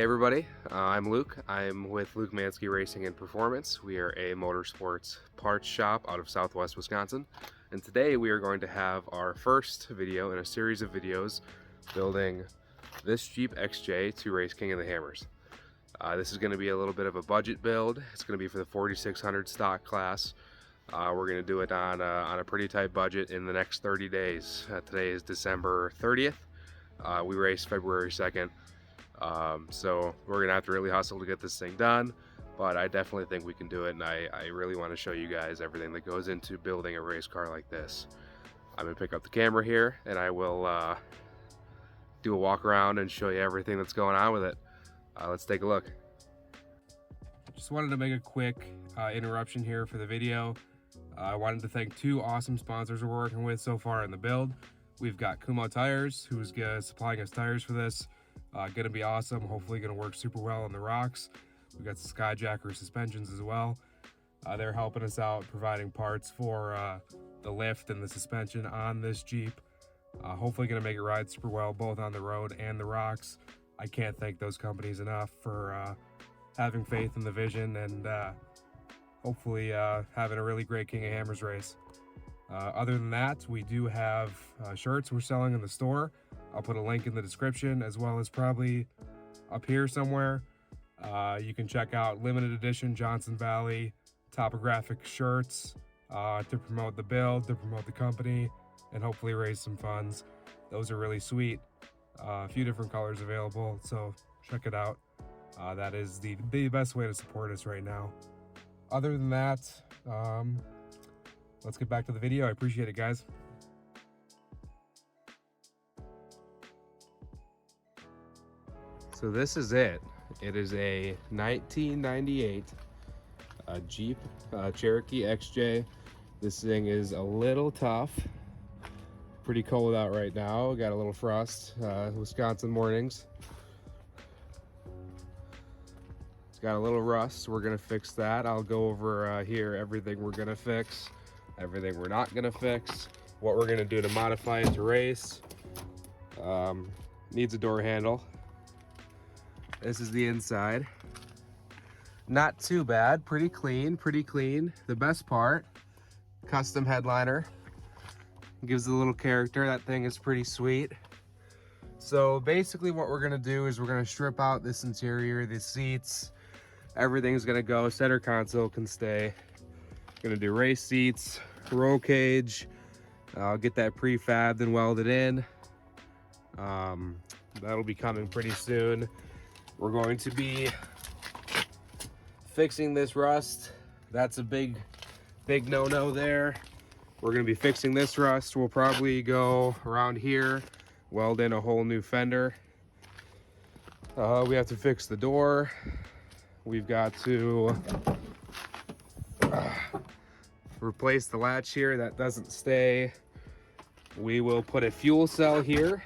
Hey everybody, I'm Luke. I'm with Luke Mansky Racing and Performance. We are a motorsports parts shop out of Southwest Wisconsin, and today we are going to have our first video in a series of videos building this Jeep XJ to race King of the Hammers. This is going to be a little bit of a budget build. It's going to be for the 4600 stock class. We're going to do it on a pretty tight budget in the next 30 days. Today is December 30th. We race February 2nd. So we're gonna have to really hustle to get this thing done, but I definitely think we can do it, and I really want to show you guys everything that goes into building a race car like this. I'm gonna pick up the camera here and I will do a walk around and show you everything that's going on with it. Let's take a look. Just wanted to make a quick interruption here for the video. I wanted to thank two awesome sponsors we're working with so far in the build. We've got Kumo Tires, who's supplying us tires for this. Gonna be awesome, hopefully gonna work super well on the rocks. We've got Skyjacker suspensions as well. They're helping us out, providing parts for the lift and the suspension on this Jeep. Hopefully gonna make it ride super well, both on the road and the rocks. I can't thank those companies enough for having faith in the vision and hopefully having a really great King of Hammers race. Other than that, we do have shirts we're selling in the store. I'll put a link in the description, as well as probably up here somewhere. You can check out limited edition Johnson Valley topographic shirts to promote the build, to promote the company, and hopefully raise some funds. Those are really sweet. A few different colors available, so check it out. That is the best way to support us right now. Other than that, let's get back to the video. I appreciate it, guys. So this is it. It is a 1998 Jeep Cherokee XJ. This thing is a little tough. Pretty cold out right now. Got a little frost. Wisconsin mornings. It's got a little rust. We're gonna fix that. I'll go over here everything we're gonna fix, everything we're not gonna fix, what we're gonna do to modify it to race. Needs a door handle. This is the inside. Not too bad, pretty clean, pretty clean. The best part, custom headliner. Gives it a little character. That thing is pretty sweet. So basically what we're gonna do is we're gonna strip out this interior, the seats, everything's gonna go. Center console can stay. Gonna do race seats, roll cage. I'll get that prefabbed and welded in. That'll be coming pretty soon. We're going to be fixing this rust. That's a big no-no there. We're gonna be fixing this rust. We'll probably go around here, weld in a whole new fender. We have to fix the door. We've got to replace the latch here. That doesn't stay. We will put a fuel cell here.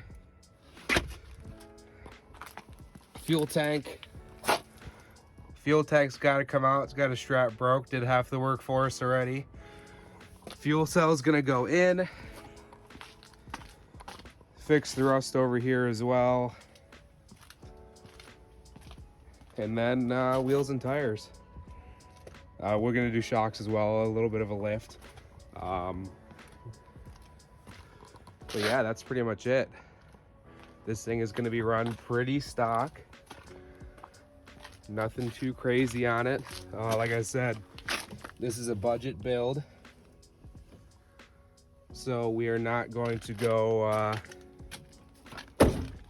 Fuel tank's got to come out. It's got a strap broke. Did half the work for us already. Fuel cell's gonna go in. Fix the rust over here as well. And then wheels and tires. We're gonna do shocks as well, a little bit of a lift. But yeah, that's pretty much it. This thing is gonna be run pretty stock. Nothing too crazy on it. Like I said, this is a budget build. So we are not going to go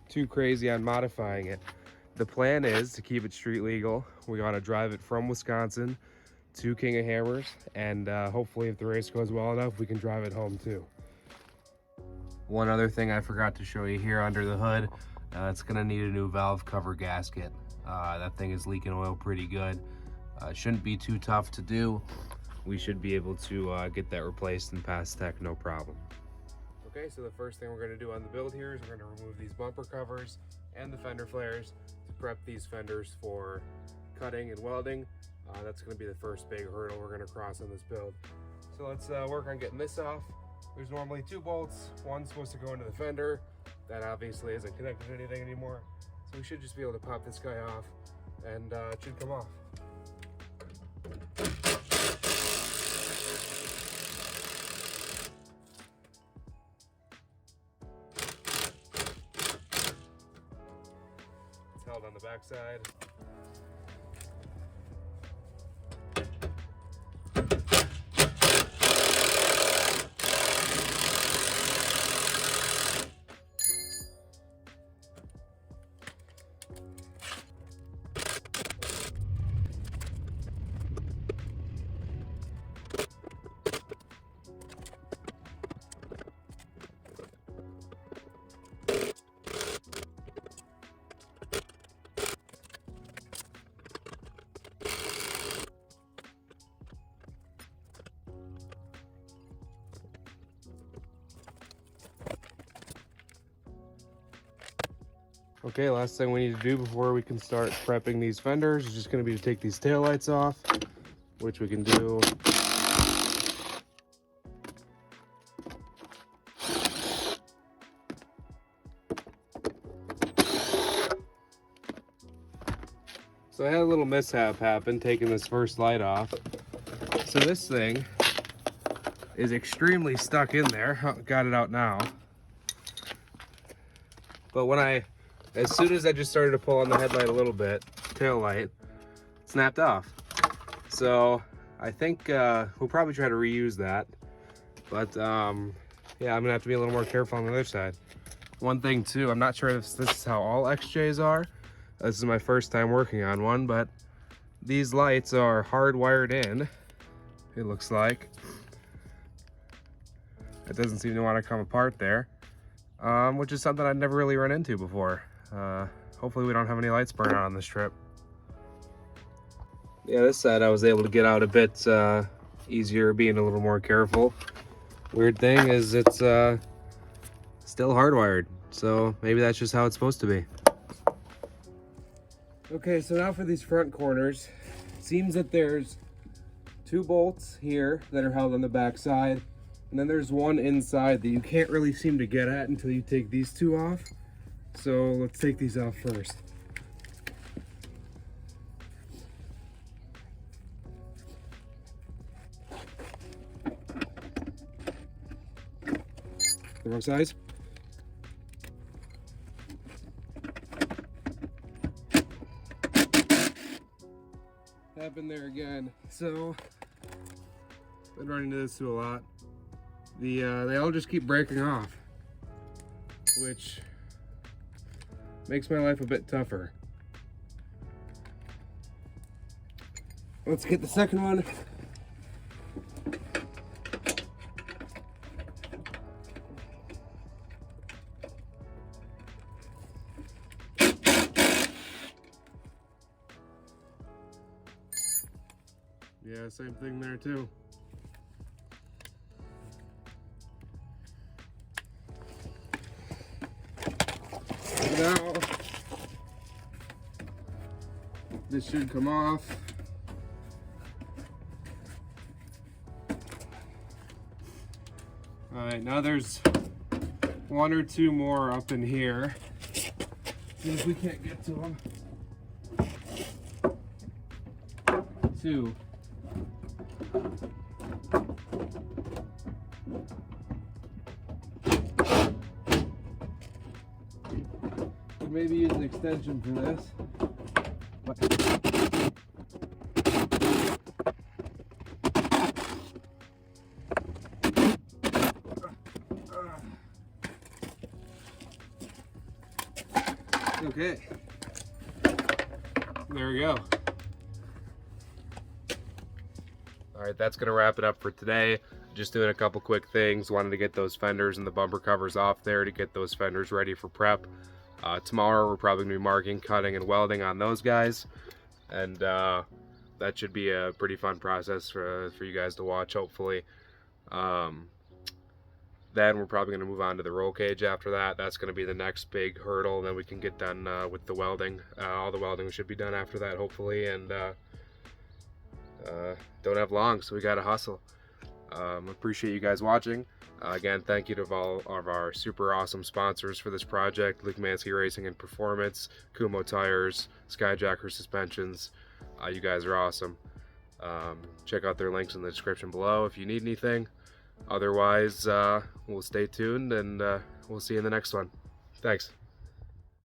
too crazy on modifying it. The plan is to keep it street legal. We want to drive it from Wisconsin to King of Hammers, and hopefully if the race goes well enough, we can drive it home too. One other thing I forgot to show you here under the hood, it's gonna need a new valve cover gasket. That thing is leaking oil pretty good. Shouldn't be too tough to do. We should be able to get that replaced and pass tech, no problem. Okay, so the first thing we're gonna do on the build here is we're gonna remove these bumper covers and the fender flares to prep these fenders for cutting and welding. That's gonna be the first big hurdle we're gonna cross on this build. So let's work on getting this off. There's normally two bolts. One's supposed to go into the fender. That obviously isn't connected to anything anymore. we should just be able to pop this guy off, and it should come off. It's held on the back side. Okay, last thing we need to do before we can start prepping these fenders is just going to be to take these taillights off, which we can do. So I had a little mishap happen taking this first light off. So this thing is extremely stuck in there. Got it out now. But as soon as I just started to pull on the headlight a little bit, tail light, snapped off. So I think we'll probably try to reuse that. But yeah, I'm gonna have to be a little more careful on the other side. One thing too, I'm not sure if this is how all XJs are. This is my first time working on one, but these lights are hardwired in, it looks like. It doesn't seem to want to come apart there, which is something I'd never really run into before. Hopefully we don't have any lights burn out on this trip. Yeah, this side I was able to get out a bit easier, being a little more careful. Weird thing is it's still hardwired, so maybe that's just how it's supposed to be. Okay, so now for these front corners. It seems that there's 2 bolts here that are held on the back side, and then there's one inside that you can't really seem to get at until you take these 2 off. So let's take these off first. The wrong size. Happened there again. So been running into this too a lot. They all just keep breaking off, which makes my life a bit tougher. Let's get the second one. Yeah, same thing there too. Now, this should come off. All right, now there's 1 or 2 more up in here. See if we can't get to them. 2. Could maybe use an extension for this. Okay, there we go. All right, that's gonna wrap it up for today. Just doing a couple quick things. Wanted to get those fenders and the bumper covers off there to get those fenders ready for prep. Tomorrow we're probably gonna be marking, cutting, and welding on those guys, and that should be a pretty fun process for you guys to watch, hopefully. Then we're probably going to move on to the roll cage after that. That's going to be the next big hurdle. Then we can get done with the welding. All the welding should be done after that, hopefully. And don't have long, so we got to hustle. Appreciate you guys watching. Again, thank you to all of our super awesome sponsors for this project: Luke Mansky Racing and Performance, Kumo Tires, Skyjacker Suspensions. You guys are awesome. Check out their links in the description below if you need anything. Otherwise, we'll stay tuned and we'll see you in the next one. Thanks.